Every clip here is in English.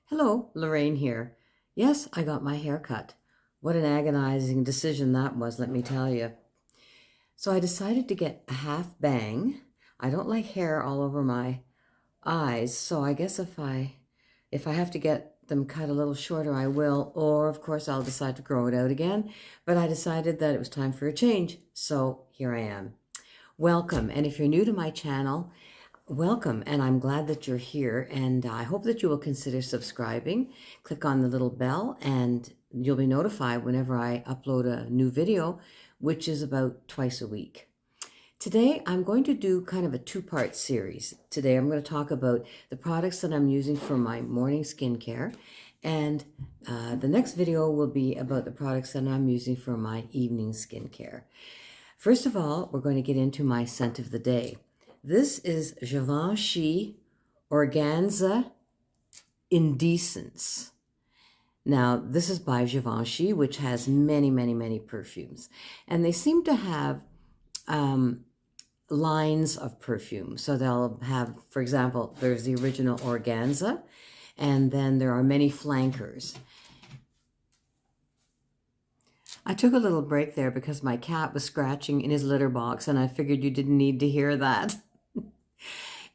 Hello, Lorraine here. Yes, I got my hair cut. What an agonizing decision that was, let me tell you. So I decided to get a half bang. I don't like hair all over my eyes, so I guess if I have to get them cut a little shorter, I will, or of course I'll decide to grow it out again. But I decided that it was time for a change, so here I am. Welcome, and if you're new to my channel, welcome, and I'm glad that you're here, and I hope that you will consider subscribing. Click on the little bell, and you'll be notified whenever I upload a new video, which is about twice a week. Today, I'm going to do kind of a two-part series. Today, I'm going to talk about the products that I'm using for my morning skincare, and the next video will be about the products that I'm using for my evening skincare. First of all, we're going to get into my scent of the day. This is Givenchy Organza Indecence. Now, this is by Givenchy, which has many, many, many perfumes. And they seem to have lines of perfume. So they'll have, for example, there's the original Organza, and then there are many flankers. I took a little break there because my cat was scratching in his litter box, and I figured you didn't need to hear that.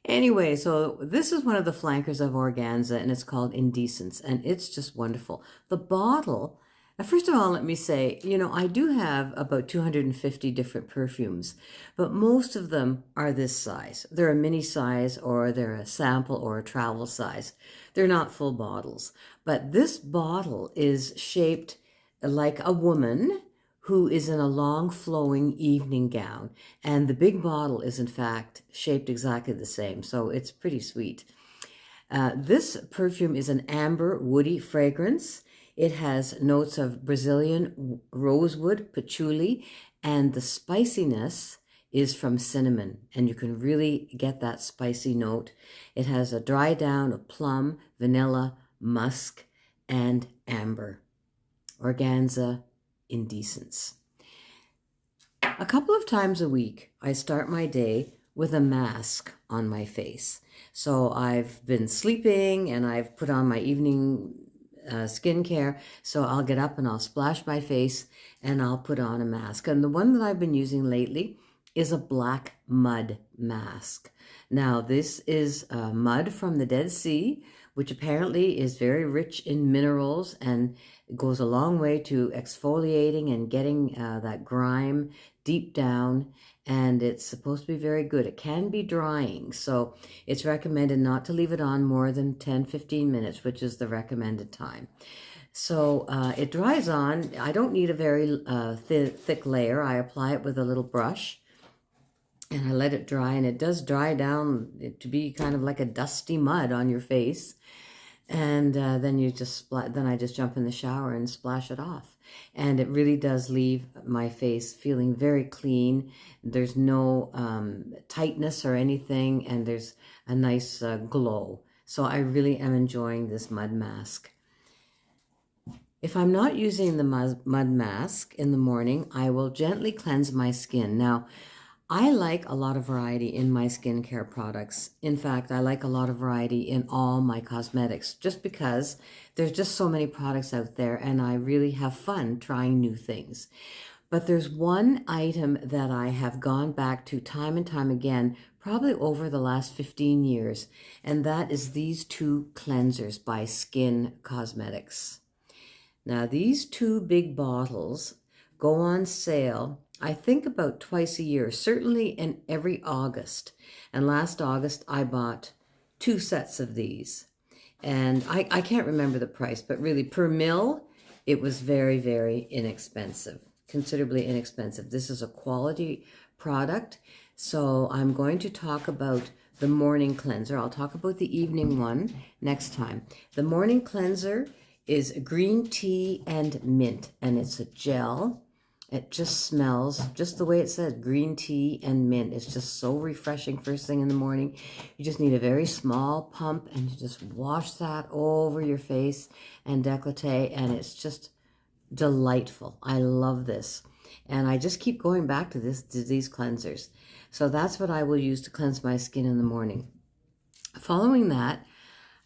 Anyway, so this is one of the flankers of Organza, and it's called Indecence, and it's just wonderful. The bottle, first of all, let me say, I do have about 250 different perfumes, but most of them are this size. They're a mini size, or they're a sample or a travel size. They're not full bottles, but this bottle is shaped like a woman who is in a long flowing evening gown. And the big bottle is in fact shaped exactly the same. So it's pretty sweet. This perfume is an amber woody fragrance. It has notes of Brazilian rosewood, patchouli, and the spiciness is from cinnamon. And you can really get that spicy note. It has a dry down of plum, vanilla, musk, and amber. Organza Indecence. A couple of times a week, I start my day with a mask on my face. So I've been sleeping and I've put on my evening skincare. So I'll get up and I'll splash my face and I'll put on a mask. And the one that I've been using lately is a black mud mask. Now, this is mud from the Dead Sea, which apparently is very rich in minerals and goes a long way to exfoliating and getting that grime deep down, and it's supposed to be very good. It can be drying, so it's recommended not to leave it on more than 10-15 minutes, which is the recommended time. So it dries on. I don't need a very thick layer. I apply it with a little brush, and I let it dry, and it does dry down to be kind of like a dusty mud on your face. And then I just jump in the shower and splash it off. And it really does leave my face feeling very clean. There's no tightness or anything, and there's a nice glow. So I really am enjoying this mud mask. If I'm not using the mud mask in the morning, I will gently cleanse my skin. Now, I like a lot of variety in my skincare products. In fact, I like a lot of variety in all my cosmetics, just because there's just so many products out there and I really have fun trying new things. But there's one item that I have gone back to time and time again, probably over the last 15 years, and that is these two cleansers by Skin Cosmetics. Now, these two big bottles go on sale, I think, about twice a year, certainly in every August. And last August, I bought 2 sets of these. And I can't remember the price, but really per mil, it was very, very inexpensive, considerably inexpensive. This is a quality product. So I'm going to talk about the morning cleanser. I'll talk about the evening one next time. The morning cleanser is green tea and mint, and it's a gel. It just smells just the way it says, green tea and mint. It's just so refreshing first thing in the morning. You just need a very small pump, and you just wash that over your face and décolleté, and it's just delightful. I love this. And I just keep going back to these cleansers. So that's what I will use to cleanse my skin in the morning. Following that,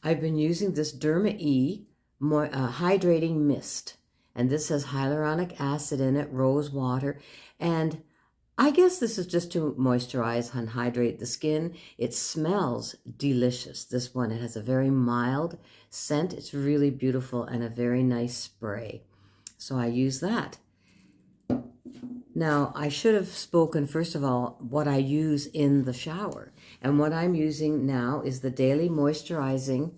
I've been using this Derma E hydrating mist, and this has hyaluronic acid in it, rose water, and I guess this is just to moisturize and hydrate the skin. It smells delicious. This one, it has a very mild scent. It's really beautiful and a very nice spray. So I use that. Now, I should have spoken, first of all, what I use in the shower. And what I'm using now is the Daily Moisturizing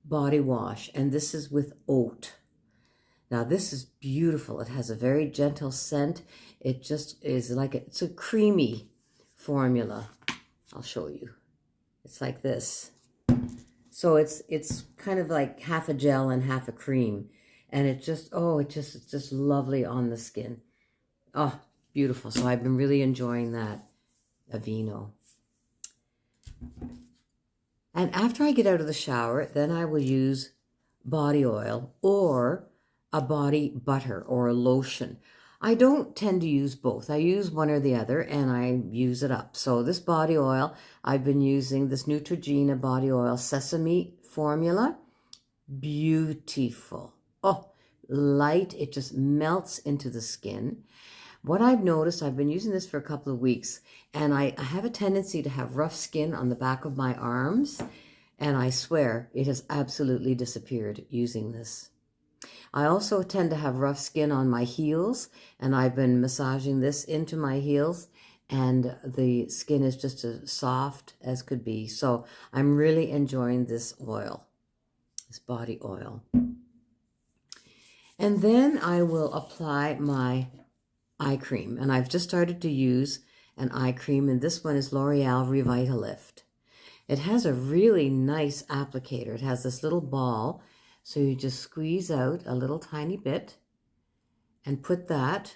Body Wash, and this is with oat. Now, this is beautiful. It has a very gentle scent. It just is like, it's a creamy formula. I'll show you. It's like this. So it's kind of like half a gel and half a cream. And it just, it's just lovely on the skin. Oh, beautiful. So I've been really enjoying that Aveeno. And after I get out of the shower, then I will use body oil or a body butter or a lotion. I don't tend to use both. I use one or the other and I use it up. So this body oil, I've been using this Neutrogena body oil sesame formula. Beautiful. Oh, light. It just melts into the skin. What I've noticed, I've been using this for a couple of weeks, and I have a tendency to have rough skin on the back of my arms, and I swear it has absolutely disappeared using this. I also tend to have rough skin on my heels, and I've been massaging this into my heels, and the skin is just as soft as could be. So I'm really enjoying this oil, this body oil. And then I will apply my eye cream, and I've just started to use an eye cream, and this one is L'Oreal Revitalift. It has a really nice applicator. It has this little ball, so you just squeeze out a little tiny bit and put that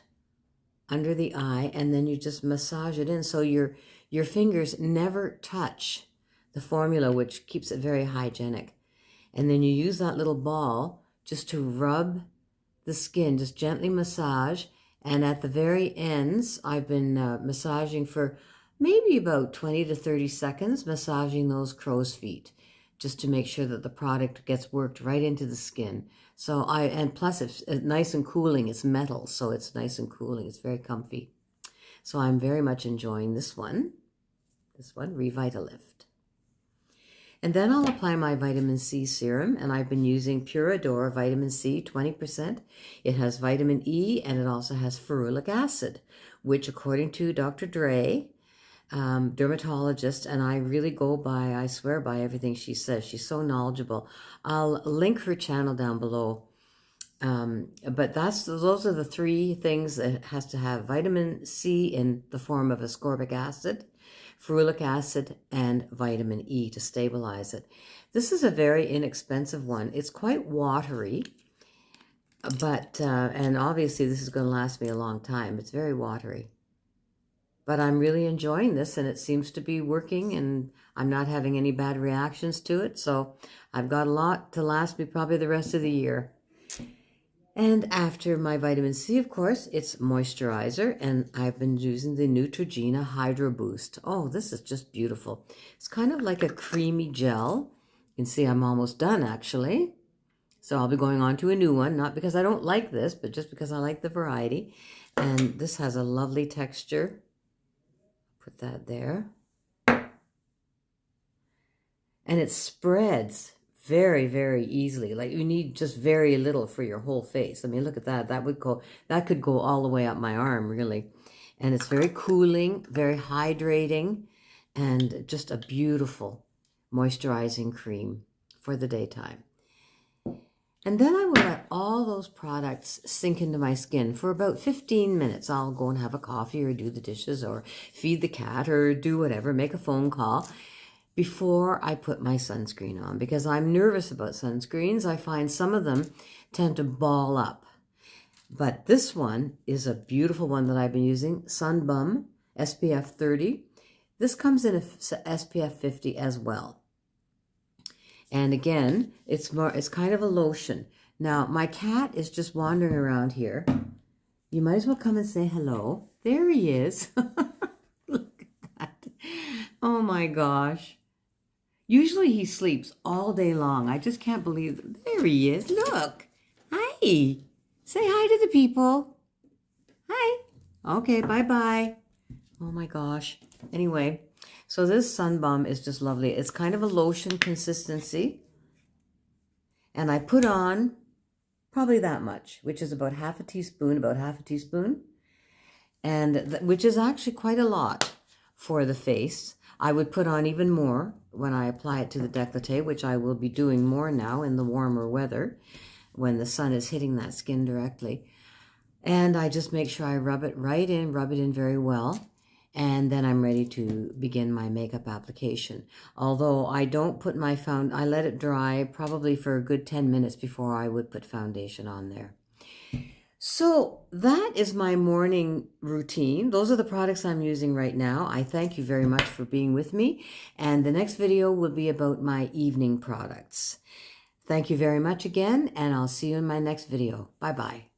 under the eye, and then you just massage it in so your fingers never touch the formula, which keeps it very hygienic. And then you use that little ball just to rub the skin, just gently massage. And at the very ends, I've been massaging for maybe about 20 to 30 seconds, massaging those crow's feet, just to make sure that the product gets worked right into the skin. So and plus it's nice and cooling. It's metal, so it's nice and cooling. It's very comfy. So I'm very much enjoying this one, Revitalift. And then I'll apply my vitamin C serum, and I've been using Pure Adore Vitamin C 20%. It has vitamin E, and it also has ferulic acid, which according to Dr. Dre, dermatologist, and I really I swear by everything she says. She's so knowledgeable. I'll link her channel down below. But those are the three things that it has to have: vitamin C in the form of ascorbic acid, ferulic acid, and vitamin E to stabilize it. This is a very inexpensive one. It's quite watery, but and obviously this is going to last me a long time. It's very watery. But I'm really enjoying this, and it seems to be working, and I'm not having any bad reactions to it. So I've got a lot to last me probably the rest of the year. And after my vitamin C, of course, it's moisturizer, and I've been using the Neutrogena Hydro Boost. Oh, this is just beautiful. It's kind of like a creamy gel. You can see I'm almost done, actually. So I'll be going on to a new one, not because I don't like this, but just because I like the variety. And this has a lovely texture. Put that there. And it spreads very, very easily. Like you need just very little for your whole face. I mean, look at that. That could go all the way up my arm, really. And it's very cooling, very hydrating, and just a beautiful moisturizing cream for the daytime. And then I will let all those products sink into my skin for about 15 minutes. I'll go and have a coffee or do the dishes or feed the cat or do whatever, make a phone call before I put my sunscreen on, because I'm nervous about sunscreens. I find some of them tend to ball up. But this one is a beautiful one that I've been using, Sunbum SPF 30. This comes in a SPF 50 as well. And again, it's kind of a lotion. Now, my cat is just wandering around here. You might as well come and say hello. There he is. Look at that. Oh my gosh. Usually he sleeps all day long. I just can't believe it. There he is. Look. Hi. Say hi to the people. Hi. Okay, bye-bye. Oh my gosh. Anyway, so this Sun Bum is just lovely. It's kind of a lotion consistency. And I put on probably that much, which is about half a teaspoon, and which is actually quite a lot for the face. I would put on even more when I apply it to the décolleté, which I will be doing more now in the warmer weather when the sun is hitting that skin directly. And I just make sure I rub it in very well. And then I'm ready to begin my makeup application. Although I don't put I let it dry probably for a good 10 minutes before I would put foundation on there. So that is my morning routine. Those are the products I'm using right now. I thank you very much for being with me. And the next video will be about my evening products. Thank you very much again, and I'll see you in my next video. Bye-bye.